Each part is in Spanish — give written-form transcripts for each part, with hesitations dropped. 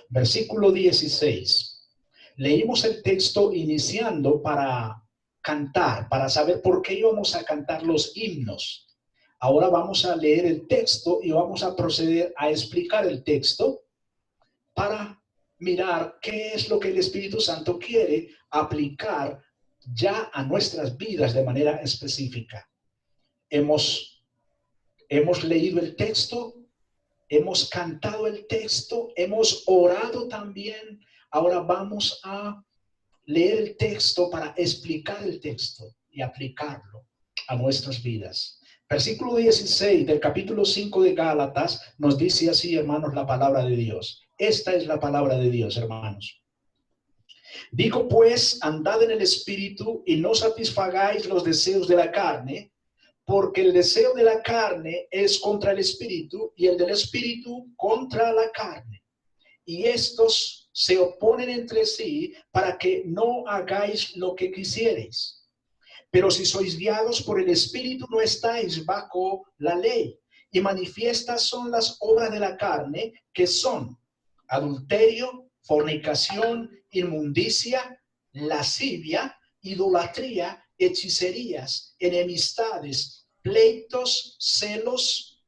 versículo 16. Leímos el texto iniciando para cantar, para saber por qué íbamos a cantar los himnos. Ahora vamos a leer el texto y vamos a proceder a explicar el texto para mirar qué es lo que el Espíritu Santo quiere aplicar ya a nuestras vidas de manera específica. Hemos leído el texto, hemos cantado el texto, hemos orado también. Ahora vamos a leer el texto para explicar el texto y aplicarlo a nuestras vidas. Versículo 16 del capítulo 5 de Gálatas nos dice así, hermanos, la palabra de Dios. Esta es la palabra de Dios, hermanos. Digo pues, andad en el Espíritu y no satisfagáis los deseos de la carne, porque el deseo de la carne es contra el Espíritu y el del Espíritu contra la carne. Y estos se oponen entre sí para que no hagáis lo que quisierais. Pero si sois guiados por el Espíritu, no estáis bajo la ley. Y manifiestas son las obras de la carne, que son adulterio, fornicación, inmundicia, lascivia, idolatría, hechicerías, enemistades, pleitos, celos,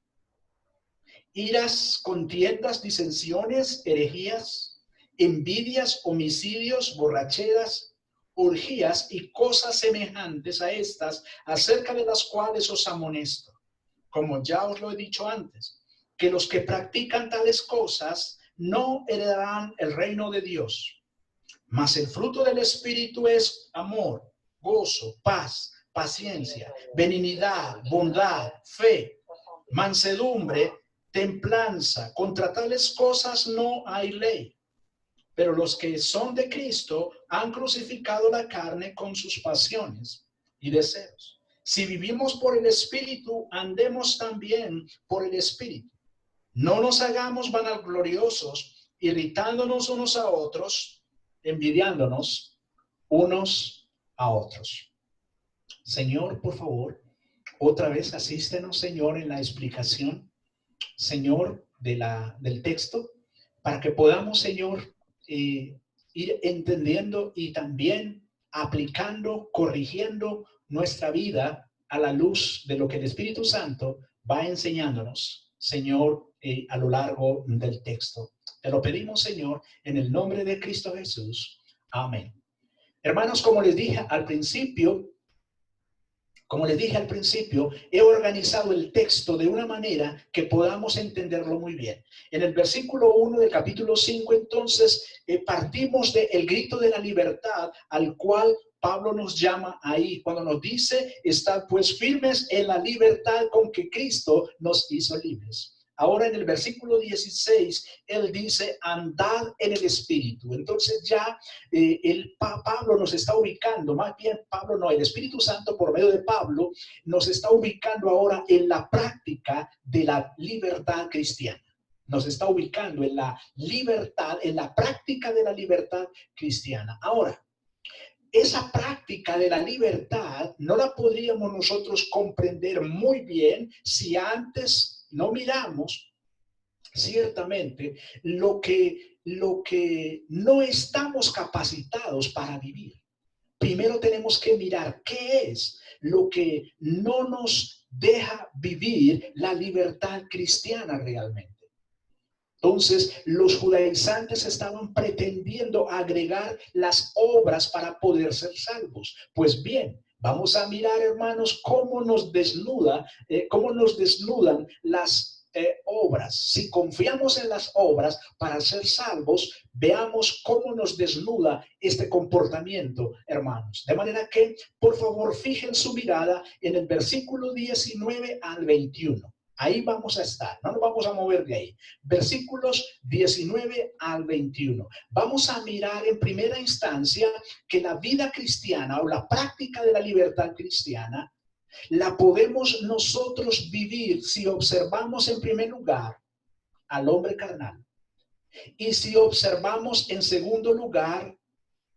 iras, contiendas, disensiones, herejías, envidias, homicidios, borracheras, orgías y cosas semejantes a estas, acerca de las cuales os amonesto, como ya os lo he dicho antes, que los que practican tales cosas no heredarán el reino de Dios. Mas el fruto del Espíritu es amor, gozo, paz, paciencia, benignidad, bondad, fe, mansedumbre, templanza. Contra tales cosas no hay ley. Pero los que son de Cristo han crucificado la carne con sus pasiones y deseos. Si vivimos por el Espíritu, andemos también por el Espíritu. No nos hagamos vanagloriosos, irritándonos unos a otros, envidiándonos unos a otros. Señor, por favor, otra vez asístenos, Señor, en la explicación, Señor, del texto, para que podamos, Señor, ir entendiendo y también aplicando, corrigiendo nuestra vida a la luz de lo que el Espíritu Santo va enseñándonos, Señor, a lo largo del texto. Te lo pedimos, Señor, en el nombre de Cristo Jesús. Amén. Hermanos, como les dije al principio, he organizado el texto de una manera que podamos entenderlo muy bien. En el versículo 1 del capítulo 5, entonces, partimos del grito de la libertad al cual Pablo nos llama ahí, cuando nos dice, estad pues firmes en la libertad con que Cristo nos hizo libres. Ahora en el versículo 16, él dice, andad en el Espíritu. Entonces ya Pablo nos está ubicando, más bien Pablo no, el Espíritu Santo por medio de Pablo nos está ubicando ahora en la práctica de la libertad cristiana. Nos está ubicando en la libertad, en la práctica de la libertad cristiana. Ahora, esa práctica de la libertad no la podríamos nosotros comprender muy bien si antes no miramos ciertamente lo que no estamos capacitados para vivir. Primero tenemos que mirar qué es lo que no nos deja vivir la libertad cristiana realmente. Entonces, los judaizantes estaban pretendiendo agregar las obras para poder ser salvos. Pues bien, vamos a mirar, hermanos, cómo nos desnudan las obras. Si confiamos en las obras para ser salvos, veamos cómo nos desnuda este comportamiento, hermanos. De manera que, por favor, fijen su mirada en el versículo 19 al 21. Ahí vamos a estar, no nos vamos a mover de ahí. Versículos 19 al 21. Vamos a mirar en primera instancia que la vida cristiana o la práctica de la libertad cristiana la podemos nosotros vivir si observamos en primer lugar al hombre carnal y si observamos en segundo lugar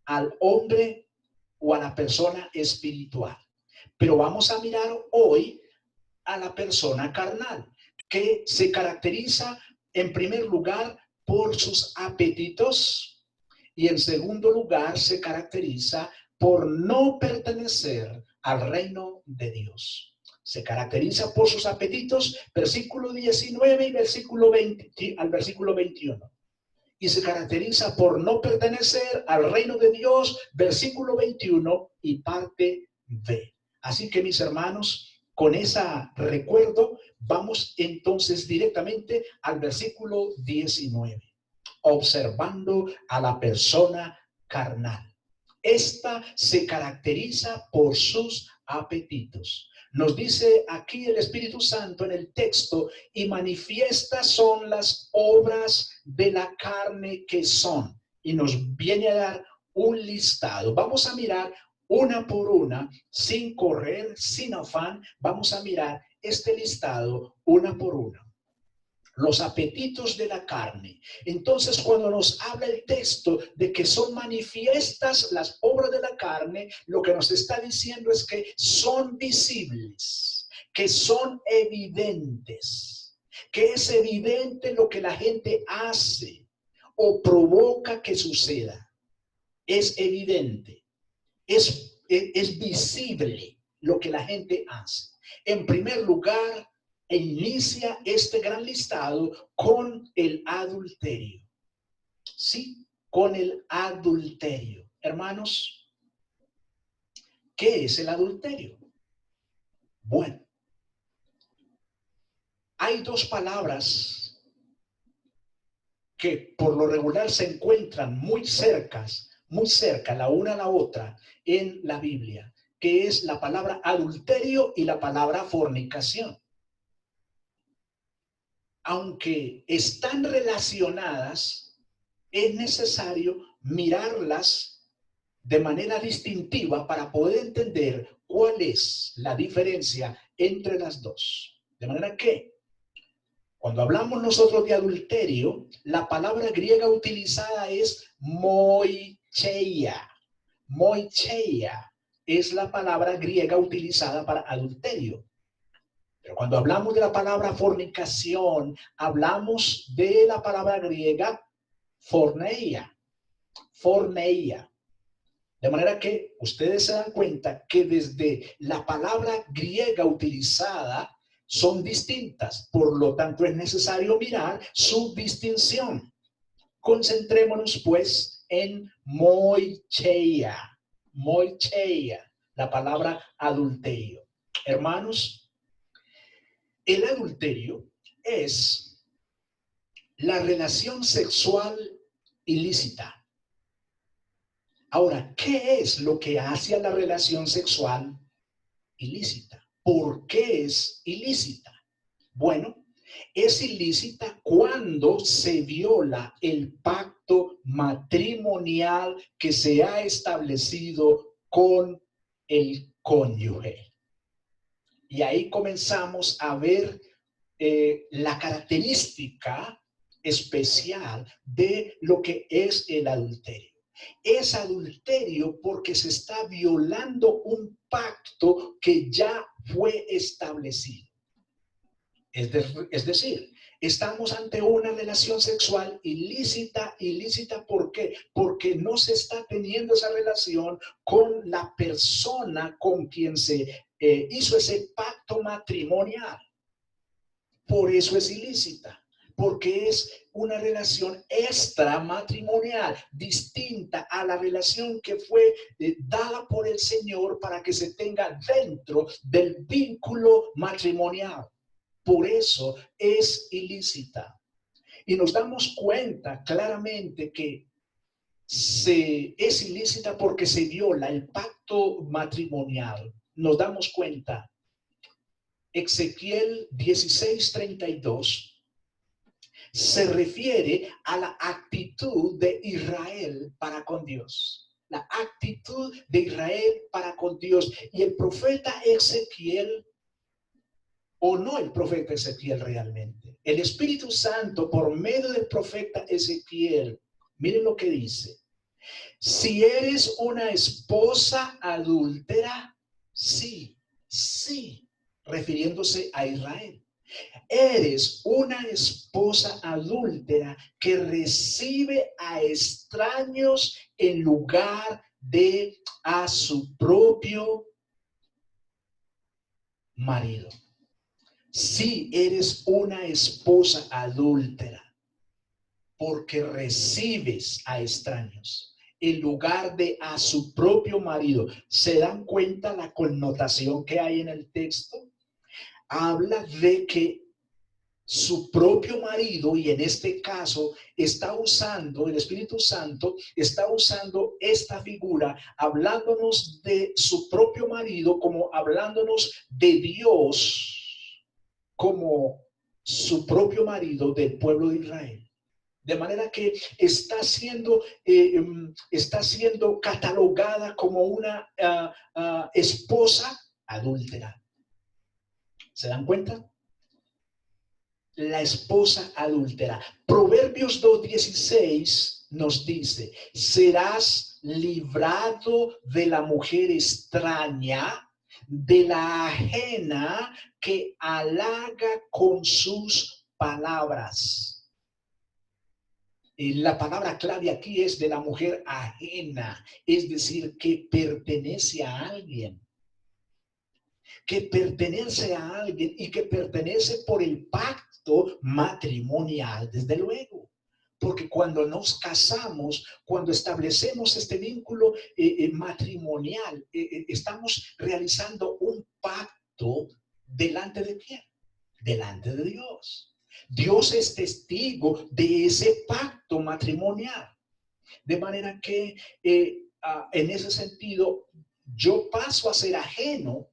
al hombre o a la persona espiritual. Pero vamos a mirar hoy a la persona carnal, que se caracteriza en primer lugar por sus apetitos y en segundo lugar se caracteriza por no pertenecer al reino de Dios. Se caracteriza por sus apetitos, versículo 19 y versículo 20 al versículo 21. Y se caracteriza por no pertenecer al reino de Dios, versículo 21 y parte B. Así que mis hermanos, con ese recuerdo, vamos entonces directamente al versículo 19. Observando a la persona carnal. Esta se caracteriza por sus apetitos. Nos dice aquí el Espíritu Santo en el texto, y manifiestas son las obras de la carne que son. Y nos viene a dar un listado. Vamos a mirar una por una, sin correr, sin afán. Vamos a mirar este listado una por una. Los apetitos de la carne. Entonces, cuando nos habla el texto de que son manifiestas las obras de la carne, lo que nos está diciendo es que son visibles, que son evidentes, que es evidente lo que la gente hace o provoca que suceda. Es evidente, es visible lo que la gente hace. En primer lugar, inicia este gran listado con el adulterio. Sí, con el adulterio. Hermanos, ¿qué es el adulterio? Bueno, hay dos palabras que por lo regular se encuentran muy cerca la una a la otra en la Biblia, que es la palabra adulterio y la palabra fornicación. Aunque están relacionadas, es necesario mirarlas de manera distintiva para poder entender cuál es la diferencia entre las dos. De manera que, cuando hablamos nosotros de adulterio, la palabra griega utilizada es moicheia. Moicheia es la palabra griega utilizada para adulterio. Pero cuando hablamos de la palabra fornicación, hablamos de la palabra griega forneia. Forneia. De manera que ustedes se dan cuenta que desde la palabra griega utilizada son distintas. Por lo tanto, es necesario mirar su distinción. Concentrémonos pues en moicheia. Moicheia, la palabra adulterio. Hermanos, el adulterio es la relación sexual ilícita. Ahora, ¿qué es lo que hace a la relación sexual ilícita? ¿Por qué es ilícita? Bueno, es ilícita cuando se viola el pacto matrimonial que se ha establecido con el cónyuge. Y ahí comenzamos a ver la característica especial de lo que es el adulterio. Es adulterio porque se está violando un pacto que ya fue establecido. Es decir, estamos ante una relación sexual ilícita. ¿Ilícita por qué? Porque no se está teniendo esa relación con la persona con quien se hizo ese pacto matrimonial. Por eso es ilícita, porque es una relación extramatrimonial, distinta a la relación que fue dada por el Señor para que se tenga dentro del vínculo matrimonial. Por eso es ilícita. Y nos damos cuenta claramente que es ilícita porque se viola el pacto matrimonial. Nos damos cuenta. Ezequiel 16:32 se refiere a la actitud de Israel para con Dios. La actitud de Israel para con Dios. Y el profeta Ezequiel, o no el profeta Ezequiel realmente, el Espíritu Santo por medio del profeta Ezequiel, miren lo que dice. Si eres una esposa adúltera, sí, refiriéndose a Israel. Eres una esposa adúltera que recibe a extraños en lugar de a su propio marido. Si eres una esposa adúltera, porque recibes a extraños en lugar de a su propio marido. ¿Se dan cuenta la connotación que hay en el texto? Habla de que su propio marido, y en este caso está usando, el Espíritu Santo está usando esta figura, hablándonos de su propio marido, como hablándonos de Dios, como su propio marido del pueblo de Israel. De manera que está siendo catalogada como una esposa adúltera. ¿Se dan cuenta? La esposa adúltera. Proverbios 2:16 nos dice: serás librado de la mujer extraña, de la ajena que halaga con sus palabras. La palabra clave aquí es de la mujer ajena, es decir, que pertenece a alguien. Que pertenece a alguien y que pertenece por el pacto matrimonial, desde luego. Porque cuando nos casamos, cuando establecemos este vínculo matrimonial, estamos realizando un pacto delante de quién? Delante de Dios. Dios es testigo de ese pacto matrimonial. De manera que en ese sentido, yo paso a ser ajeno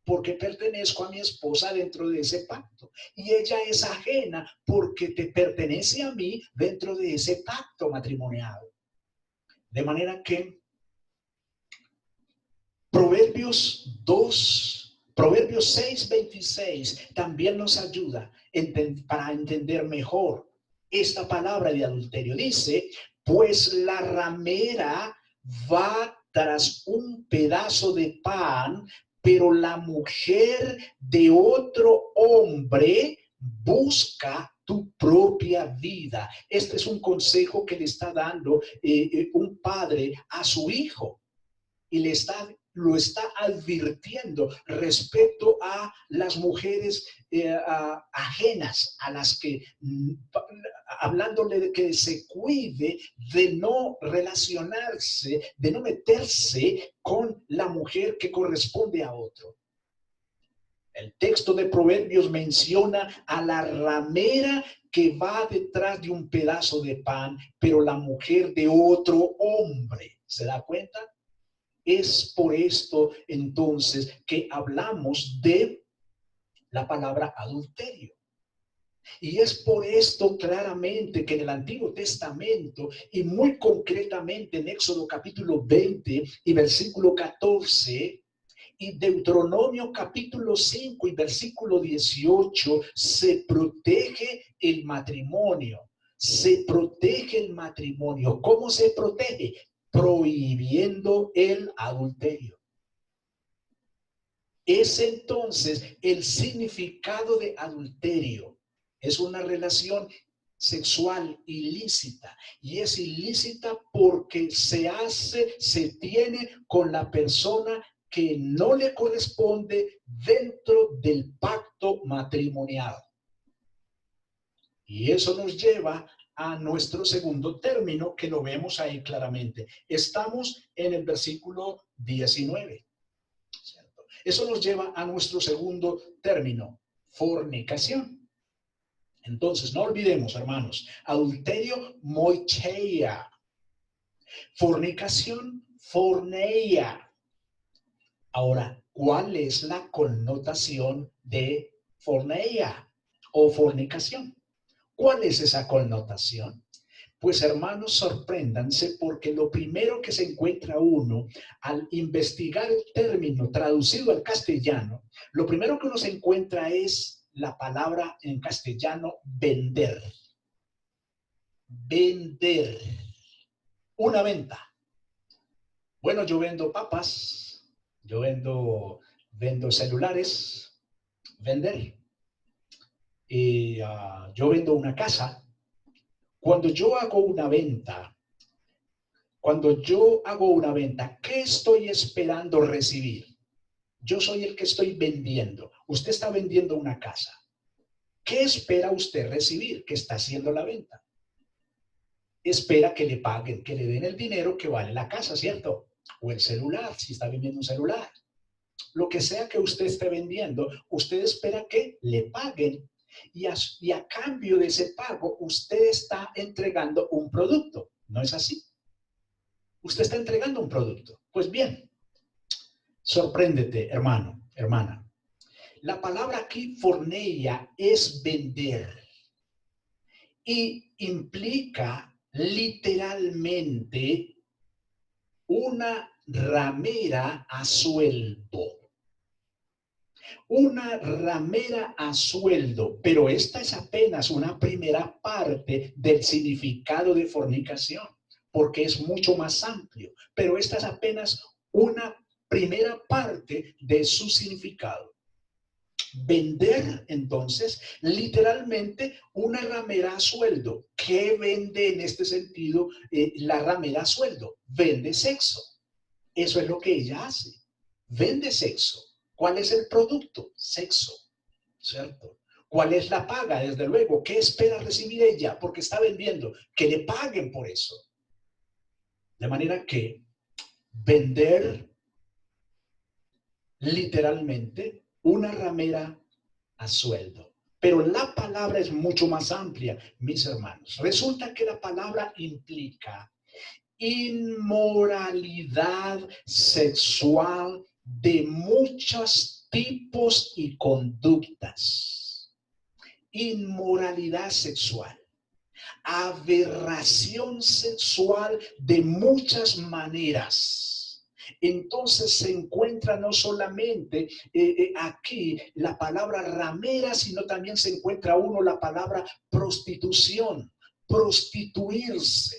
porque pertenezco a mi esposa dentro de ese pacto. Y ella es ajena porque te pertenece a mí dentro de ese pacto matrimonial. De manera que Proverbios 6:26 también nos ayuda para entender mejor esta palabra de adulterio. Dice: pues la ramera va tras un pedazo de pan, pero la mujer de otro hombre busca tu propia vida. Este es un consejo que le está dando un padre a su hijo. Y lo está advirtiendo respecto a las mujeres ajenas, a las que, hablándole de que se cuide de no relacionarse, de no meterse con la mujer que corresponde a otro. El texto de Proverbios menciona a la ramera que va detrás de un pedazo de pan, pero la mujer de otro hombre. ¿Se da cuenta? Es por esto entonces que hablamos de la palabra adulterio. Y es por esto claramente que en el Antiguo Testamento y muy concretamente en Éxodo capítulo 20 y versículo 14 y Deuteronomio capítulo 5 y versículo 18 se protege el matrimonio. Se protege el matrimonio. ¿Cómo se protege? Prohibiendo el adulterio. Es entonces el significado de adulterio. Es una relación sexual ilícita, y es ilícita porque se tiene con la persona que no le corresponde dentro del pacto matrimonial. Y eso nos lleva a nuestro segundo término, que lo vemos ahí claramente. Estamos en el versículo 19. ¿Cierto? Eso nos lleva a nuestro segundo término, fornicación. Entonces, no olvidemos, hermanos, adulterio, moicheia. Fornicación, forneia. Ahora, ¿cuál es la connotación de forneia o fornicación? ¿Cuál es esa connotación? Pues hermanos, sorpréndanse, porque lo primero que se encuentra uno al investigar el término traducido al castellano, lo primero que uno se encuentra es la palabra en castellano vender. Vender. Una venta. Bueno, yo vendo papas, yo vendo celulares, vender. yo vendo una casa. Cuando yo hago una venta, ¿qué estoy esperando recibir? Yo soy el que estoy vendiendo. Usted está vendiendo una casa. ¿Qué espera usted recibir que está haciendo la venta? Espera que le paguen, que le den el dinero que vale la casa, ¿cierto? O el celular, si está vendiendo un celular. Lo que sea que usted esté vendiendo, usted espera que le paguen y a cambio de ese pago, usted está entregando un producto. ¿No es así? Usted está entregando un producto. Pues bien, sorpréndete, hermano, hermana. La palabra aquí, forneia, es vender y implica literalmente una ramera a sueldo. Una ramera a sueldo, pero esta es apenas una primera parte del significado de fornicación, porque es mucho más amplio, pero esta es apenas una primera parte de su significado. Vender, entonces, literalmente una ramera a sueldo. ¿Qué vende en este sentido la ramera a sueldo? Vende sexo. Eso es lo que ella hace. Vende sexo. ¿Cuál es el producto? Sexo, ¿cierto? ¿Cuál es la paga? Desde luego, ¿qué espera recibir ella? Porque está vendiendo. Que le paguen por eso. De manera que vender literalmente una ramera a sueldo. Pero la palabra es mucho más amplia, mis hermanos. Resulta que la palabra implica inmoralidad sexual de muchos tipos y conductas. Inmoralidad sexual. Aberración sexual de muchas maneras. Entonces se encuentra no solamente aquí la palabra ramera, sino también se encuentra la palabra prostitución, prostituirse.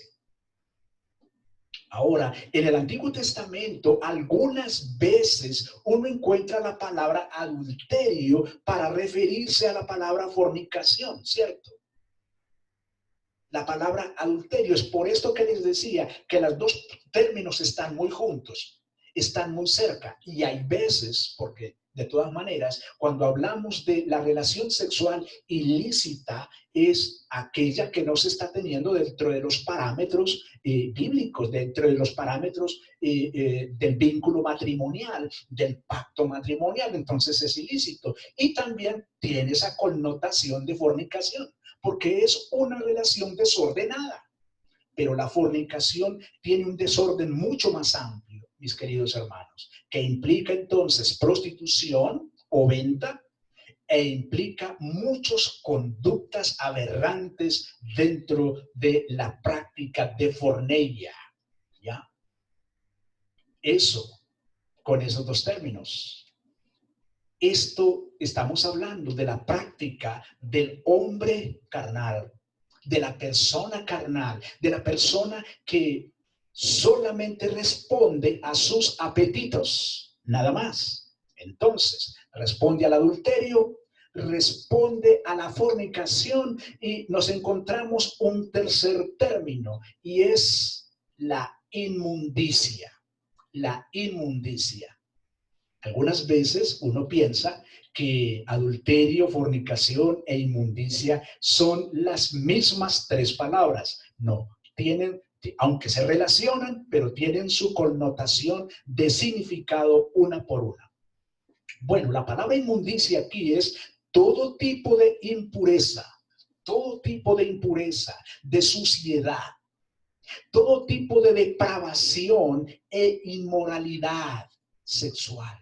Ahora, en el Antiguo Testamento, algunas veces uno encuentra la palabra adulterio para referirse a la palabra fornicación, ¿cierto? La palabra adulterio. Es por esto que les decía que los dos términos están muy juntos, están muy cerca. Y hay veces, porque de todas maneras, cuando hablamos de la relación sexual ilícita, es aquella que no se está teniendo dentro de los parámetros bíblicos, dentro de los parámetros del vínculo matrimonial, del pacto matrimonial. Entonces es ilícito. Y también tiene esa connotación de fornicación, porque es una relación desordenada. Pero la fornicación tiene un desorden mucho más amplio, mis queridos hermanos, que implica entonces prostitución o venta e implica muchas conductas aberrantes dentro de la práctica de forneia. ¿Ya? Eso, con esos dos términos. Esto estamos hablando de la práctica del hombre carnal, de la persona carnal, de la persona que solamente responde a sus apetitos, nada más. Entonces, responde al adulterio, responde a la fornicación y nos encontramos un tercer término y es la inmundicia. La inmundicia. Algunas veces uno piensa que adulterio, fornicación e inmundicia son las mismas tres palabras. No, tienen, aunque se relacionan, pero tienen su connotación de significado una por una. Bueno, la palabra inmundicia aquí es todo tipo de impureza, de suciedad, todo tipo de depravación e inmoralidad sexual.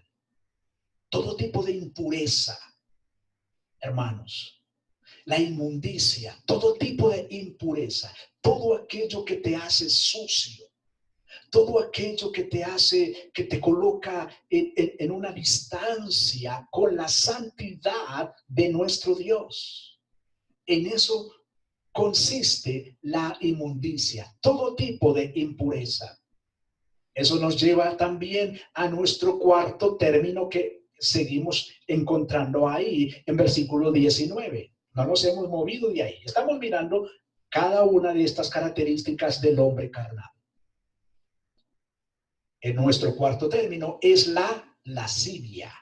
Todo tipo de impureza, hermanos. La inmundicia, todo tipo de impureza, todo aquello que te hace sucio, todo aquello que te hace, que te coloca en una distancia con la santidad de nuestro Dios. En eso consiste la inmundicia, todo tipo de impureza. Eso nos lleva también a nuestro cuarto término que seguimos encontrando ahí en versículo 19. No nos hemos movido de ahí. Estamos mirando cada una de estas características del hombre carnal. En nuestro cuarto término es la lascivia.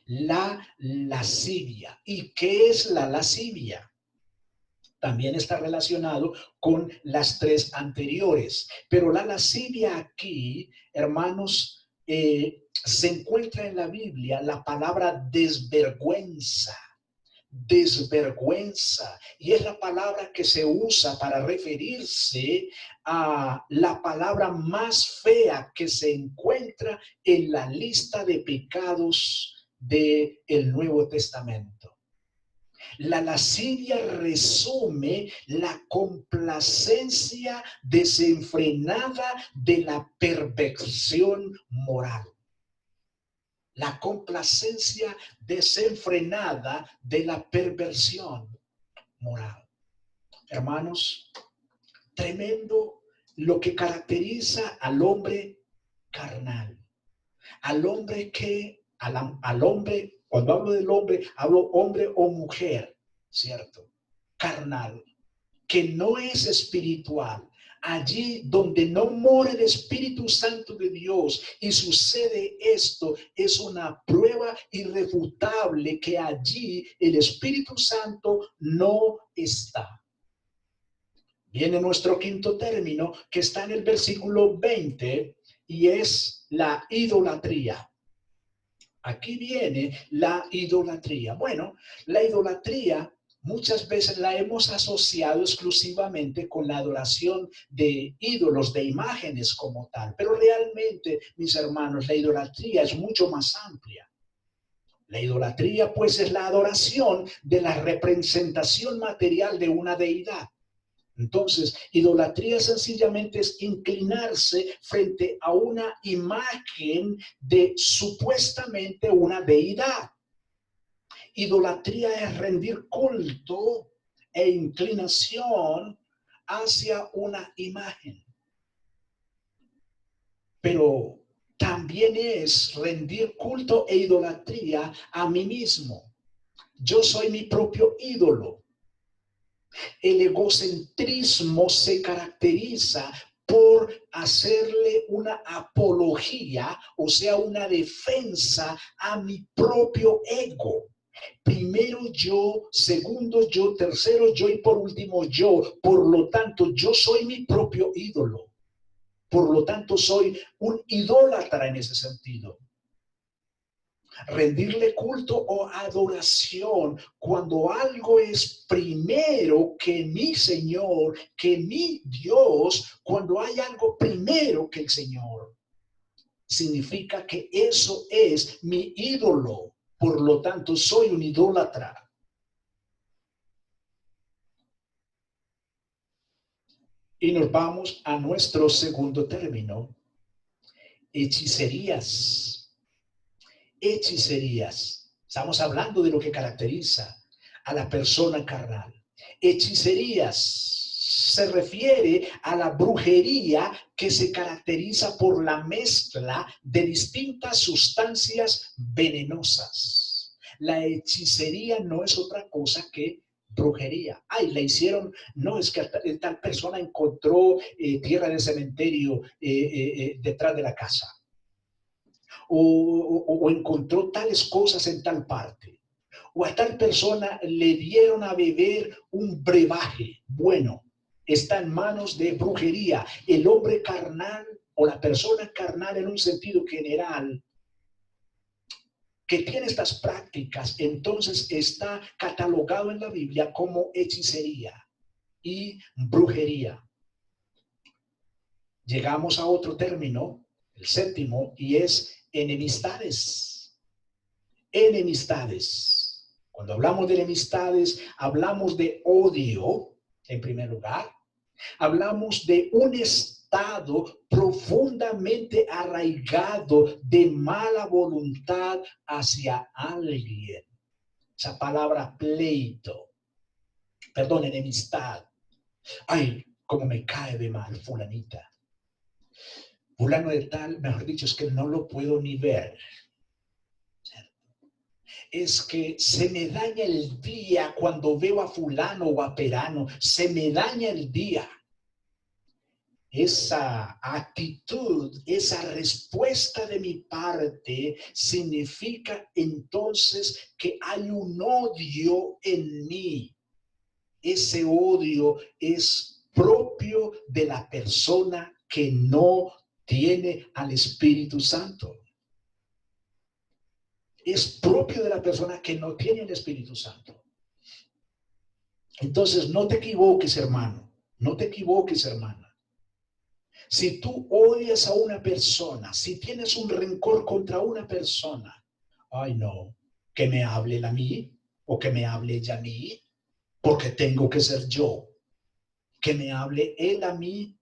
La lascivia. ¿Y qué es la lascivia? También está relacionado con las tres anteriores. Pero la lascivia aquí, hermanos, se encuentra en la Biblia la palabra desvergüenza. Desvergüenza, y es la palabra que se usa para referirse a la palabra más fea que se encuentra en la lista de pecados del Nuevo Testamento. La lascivia resume la complacencia desenfrenada de la perversión moral. La complacencia desenfrenada de la perversión moral. Hermanos, tremendo lo que caracteriza al hombre carnal. Al hombre que, al hombre, cuando hablo del hombre, hablo hombre o mujer, ¿cierto? Carnal, que no es espiritual. Allí donde no mora el Espíritu Santo de Dios y sucede esto, es una prueba irrefutable que allí el Espíritu Santo no está. Viene nuestro quinto término que está en el versículo 20 y es la idolatría. Aquí viene la idolatría. Bueno, la idolatría muchas veces la hemos asociado exclusivamente con la adoración de ídolos, de imágenes como tal. Pero realmente, mis hermanos, la idolatría es mucho más amplia. La idolatría, pues, es la adoración de la representación material de una deidad. Entonces, idolatría sencillamente es inclinarse frente a una imagen de supuestamente una deidad. Idolatría es rendir culto e inclinación hacia una imagen. Pero también es rendir culto e idolatría a mí mismo. Yo soy mi propio ídolo. El egocentrismo se caracteriza por hacerle una apología, o sea, una defensa a mi propio ego. Primero yo, segundo yo, tercero yo y por último yo. Por lo tanto, yo soy mi propio ídolo. Por lo tanto, soy un idólatra en ese sentido. Rendirle culto o adoración cuando algo es primero que mi Señor, que mi Dios, cuando hay algo primero que el Señor, significa que eso es mi ídolo. Por lo tanto, soy un idólatra. Y nos vamos a nuestro segundo término, hechicerías. Hechicerías. Estamos hablando de lo que caracteriza a la persona carnal. Hechicerías se refiere a la brujería que se caracteriza por la mezcla de distintas sustancias venenosas. La hechicería no es otra cosa que brujería. Ay, le hicieron, no, es que tal persona encontró tierra de cementerio detrás de la casa. O encontró tales cosas en tal parte. O a tal persona le dieron a beber un brebaje. Bueno, está en manos de brujería. El hombre carnal o la persona carnal en un sentido general que tiene estas prácticas, entonces está catalogado en la Biblia como hechicería y brujería. Llegamos a otro término, el séptimo, y es enemistades. Enemistades. Cuando hablamos de enemistades, hablamos de odio, en primer lugar. Hablamos de un estado profundamente arraigado de mala voluntad hacia alguien. Esa palabra pleito, perdón, enemistad. Ay, cómo me cae de mal fulanita. Fulano de tal, mejor dicho, es que no lo puedo ni ver. es que se me daña el día cuando veo a fulano o a perano, se me daña el día. Esa actitud, esa respuesta de mi parte significa entonces que hay un odio en mí. Ese odio es propio de la persona que no tiene al Espíritu Santo. Es propio de la persona que no tiene el Espíritu Santo. Entonces, no te equivoques, hermano. No te equivoques, hermana. Si tú odias a una persona, si tienes un rencor contra una persona, ay no, que me hable él a mí o que me hable ella a mí, porque tengo que ser yo. Que me hable él a mí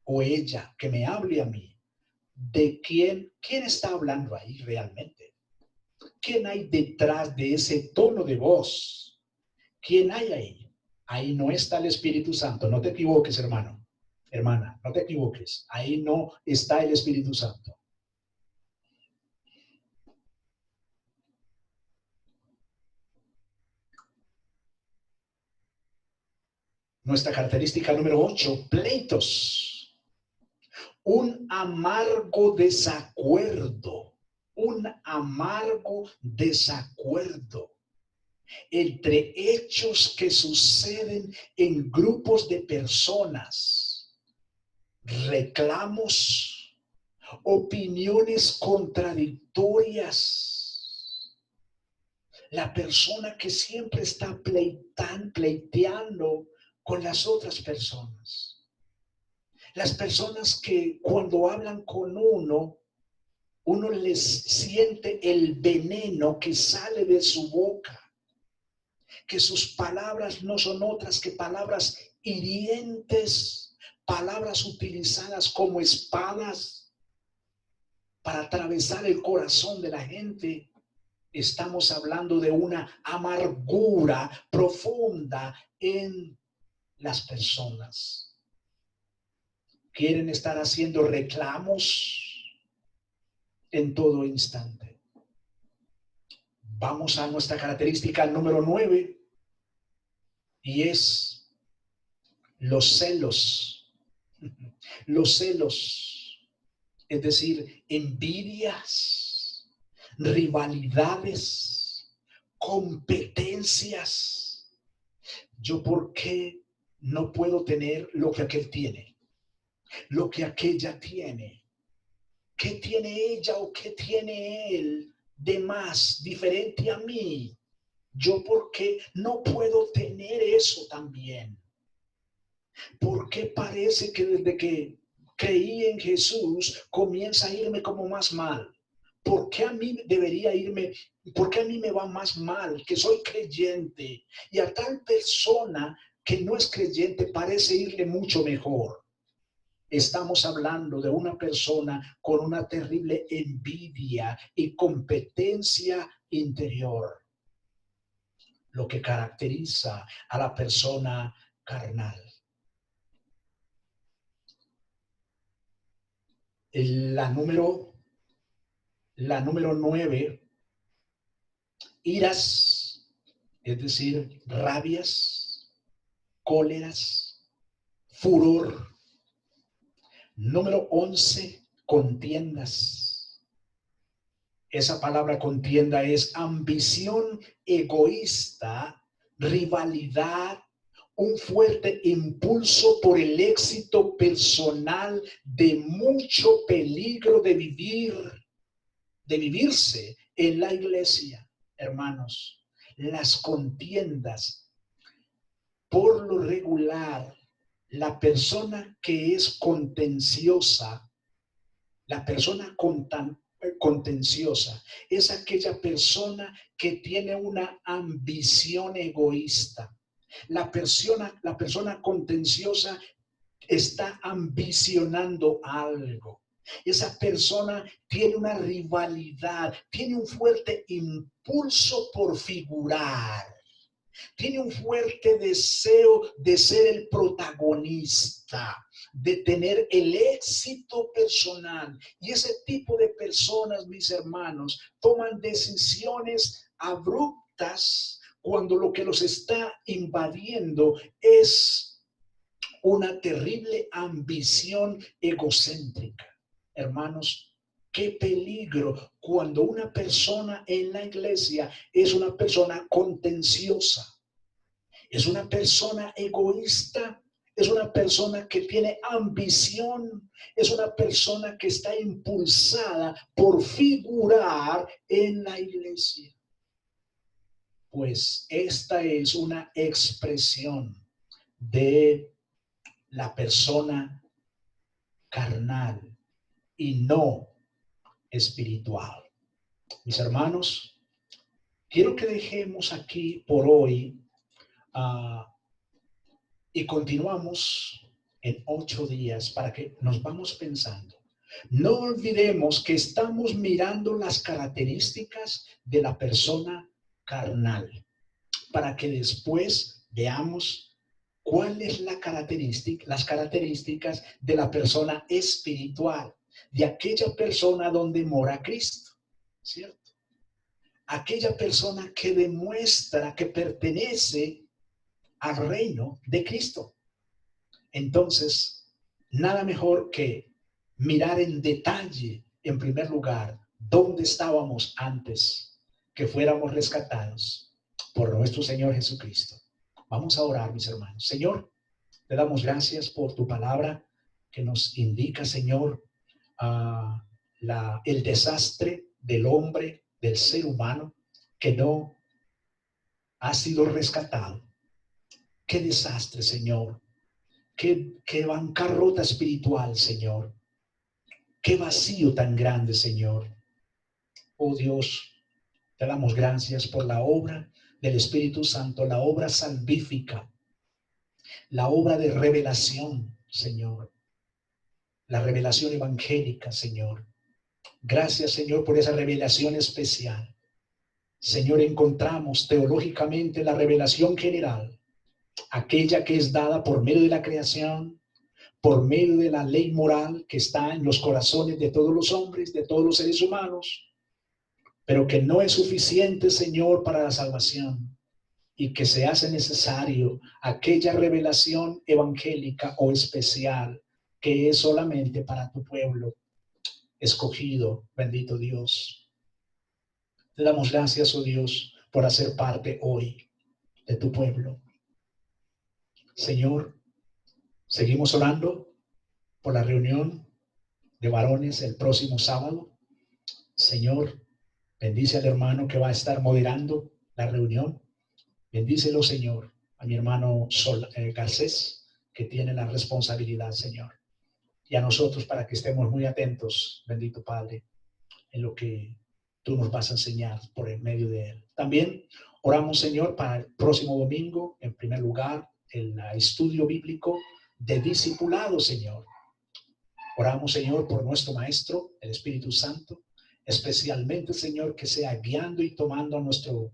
o ella, que me hable a mí. ¿De quién está hablando ahí realmente? ¿Quién hay detrás de ese tono de voz? ¿Quién hay ahí? Ahí no está el Espíritu Santo. No te equivoques, hermano. Hermana, no te equivoques. Ahí no está el Espíritu Santo. Nuestra característica número 8, pleitos. Un amargo desacuerdo. Un amargo desacuerdo entre hechos que suceden en grupos de personas, reclamos, opiniones contradictorias. La persona que siempre está pleiteando con las otras personas. Las personas que cuando hablan con uno les siente el veneno que sale de su boca. Que sus palabras no son otras que palabras hirientes, palabras utilizadas como espadas para atravesar el corazón de la gente. Estamos hablando de una amargura profunda en las personas. Quieren estar haciendo reclamos en todo instante. Vamos a nuestra característica número 9. Y es los celos. Los celos, es decir, envidias, rivalidades, competencias. Yo, ¿por qué no puedo tener lo que aquel tiene? Lo que aquella tiene. ¿Qué tiene ella o qué tiene él de más, diferente a mí? Yo, ¿por qué no puedo tener eso también? ¿Por qué parece que desde que creí en Jesús comienza a irme como más mal? ¿Por qué a mí debería irme? ¿Por qué a mí me va más mal? Que soy creyente y a tal persona que no es creyente parece irle mucho mejor. Estamos hablando de una persona con una terrible envidia y competencia interior, lo que caracteriza a la persona carnal. La número 9, iras, es decir, rabias, cóleras, furor. Número 11, contiendas. Esa palabra contienda es ambición egoísta, rivalidad, un fuerte impulso por el éxito personal, de mucho peligro de vivirse en la iglesia. Hermanos, las contiendas, por lo regular, la persona que es contenciosa, la persona contenciosa es aquella persona que tiene una ambición egoísta. La persona contenciosa está ambicionando algo. Esa persona tiene una rivalidad, tiene un fuerte impulso por figurar. Tiene un fuerte deseo de ser el protagonista, de tener el éxito personal. Y ese tipo de personas, mis hermanos, toman decisiones abruptas cuando lo que los está invadiendo es una terrible ambición egocéntrica. Hermanos, qué peligro cuando una persona en la iglesia es una persona contenciosa, es una persona egoísta, es una persona que tiene ambición, es una persona que está impulsada por figurar en la iglesia. Pues esta es una expresión de la persona carnal y no espiritual. Mis hermanos, quiero que dejemos aquí por hoy y continuamos en 8 días para que nos vamos pensando. No olvidemos que estamos mirando las características de la persona carnal para que después veamos cuál es las características de la persona espiritual, de aquella persona donde mora Cristo, ¿cierto? Aquella persona que demuestra que pertenece al reino de Cristo. Entonces, nada mejor que mirar en detalle, en primer lugar, dónde estábamos antes que fuéramos rescatados por nuestro Señor Jesucristo. Vamos a orar, mis hermanos. Señor, te damos gracias por tu palabra que nos indica, Señor, el desastre del hombre, del ser humano, que no ha sido rescatado. Qué desastre, Señor. Qué bancarrota espiritual, Señor. Qué vacío tan grande, Señor. Oh Dios, te damos gracias por la obra del Espíritu Santo, la obra salvífica, la obra de revelación, Señor. La revelación evangélica, Señor. Gracias, Señor, por esa revelación especial. Señor, encontramos teológicamente la revelación general, aquella que es dada por medio de la creación, por medio de la ley moral que está en los corazones de todos los hombres, de todos los seres humanos, pero que no es suficiente, Señor, para la salvación, y que se hace necesario aquella revelación evangélica o especial que es solamente para tu pueblo escogido. Bendito Dios. Te damos gracias, oh Dios, por hacer parte hoy de tu pueblo. Señor, seguimos orando por la reunión de varones el próximo sábado. Señor, bendice al hermano que va a estar moderando la reunión. Bendícelo, Señor, a mi hermano Garcés, que tiene la responsabilidad, Señor. Y a nosotros para que estemos muy atentos, bendito Padre, en lo que tú nos vas a enseñar por el medio de él. También oramos, Señor, para el próximo domingo, en primer lugar, el estudio bíblico de discipulado, Señor. Oramos, Señor, por nuestro Maestro, el Espíritu Santo, especialmente, Señor, que sea guiando y tomando a nuestro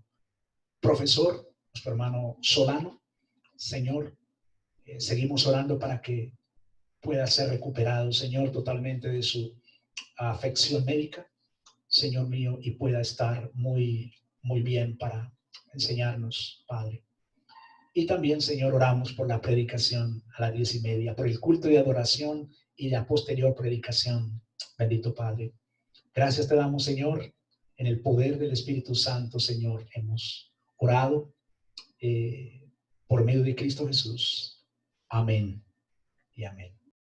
profesor, nuestro hermano Solano. Señor, seguimos orando para que pueda ser recuperado, Señor, totalmente de su afección médica, Señor mío, y pueda estar muy, muy bien para enseñarnos, Padre. Y también, Señor, oramos por la predicación a las 10:30, por el culto de adoración y la posterior predicación. Bendito Padre. Gracias te damos, Señor, en el poder del Espíritu Santo, Señor. Hemos orado por medio de Cristo Jesús. Amén y amén.